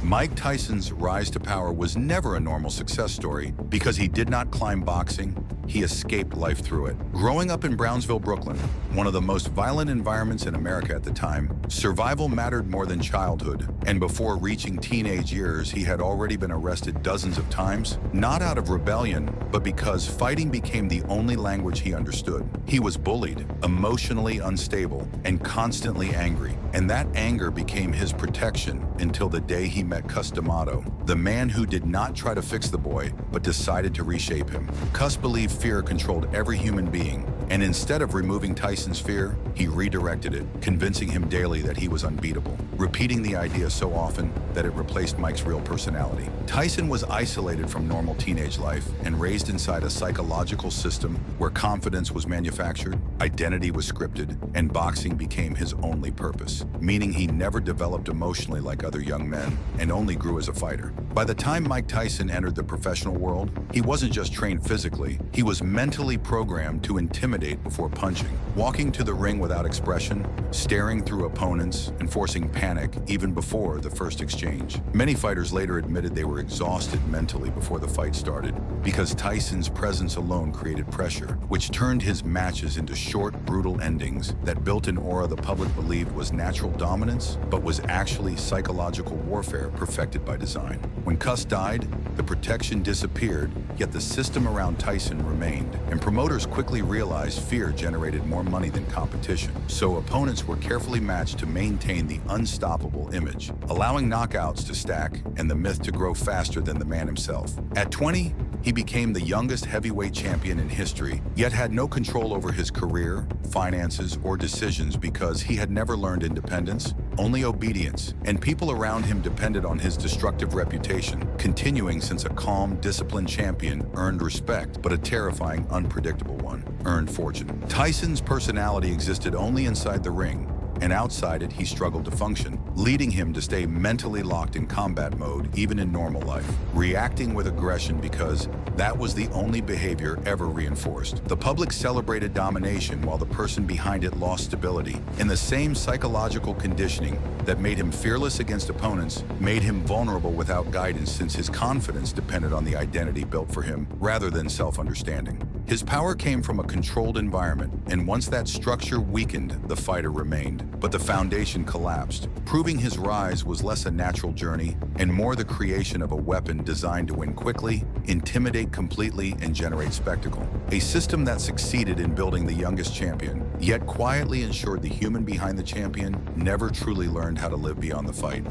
Mike Tyson's rise to power was never a normal success story because he did not climb boxing, he escaped life through it. Growing up in Brownsville, Brooklyn, one of the most violent environments in America at the time, survival mattered more than childhood, and before reaching teenage years, he had already been arrested dozens of times, not out of rebellion, but because fighting became the only language he understood. He was bullied, emotionally unstable, and constantly angry, and that anger became his protection until the day he met Cus D'Amato, the man who did not try to fix the boy, but decided to reshape him. Cus believed fear controlled every human being, and instead of removing Tyson's fear, he redirected it, convincing him daily that he was unbeatable, repeating the idea so often that it replaced Mike's real personality. Tyson was isolated from normal teenage life and raised inside a psychological system where confidence was manufactured, identity was scripted, and boxing became his only purpose, meaning he never developed emotionally like other young men and only grew as a fighter. By the time Mike Tyson entered the professional world, he wasn't just trained physically, he was mentally programmed to intimidate before punching, walking to the ring without expression, staring through opponents, and forcing panic even before the first exchange. Many fighters later admitted they were exhausted mentally before the fight started because Tyson's presence alone created pressure, which turned his matches into short, brutal endings that built an aura the public believed was natural dominance, but was actually psychological warfare perfected by design. When Cus died, the protection disappeared, yet the system around Tyson remained, and promoters quickly realized fear generated more money than competition, so opponents were carefully matched to maintain the unstoppable image, allowing knockouts to stack and the myth to grow faster than the man himself. At 20, he became the youngest heavyweight champion in history, yet had no control over his career, finances, or decisions because he had never learned independence, only obedience, and people around him depended on his destructive reputation, continuing since a calm, disciplined champion earned respect, but a terrifying, unpredictable one earned fortune. Tyson's personality existed only inside the ring, and outside it, he struggled to function, leading him to stay mentally locked in combat mode even in normal life, reacting with aggression because that was the only behavior ever reinforced. The public celebrated domination while the person behind it lost stability, and the same psychological conditioning that made him fearless against opponents made him vulnerable without guidance since his confidence depended on the identity built for him rather than self-understanding. His power came from a controlled environment, and once that structure weakened, the fighter remained. But the foundation collapsed, proving his rise was less a natural journey and more the creation of a weapon designed to win quickly, intimidate completely, and generate spectacle. A system that succeeded in building the youngest champion, yet quietly ensured the human behind the champion never truly learned how to live beyond the fight.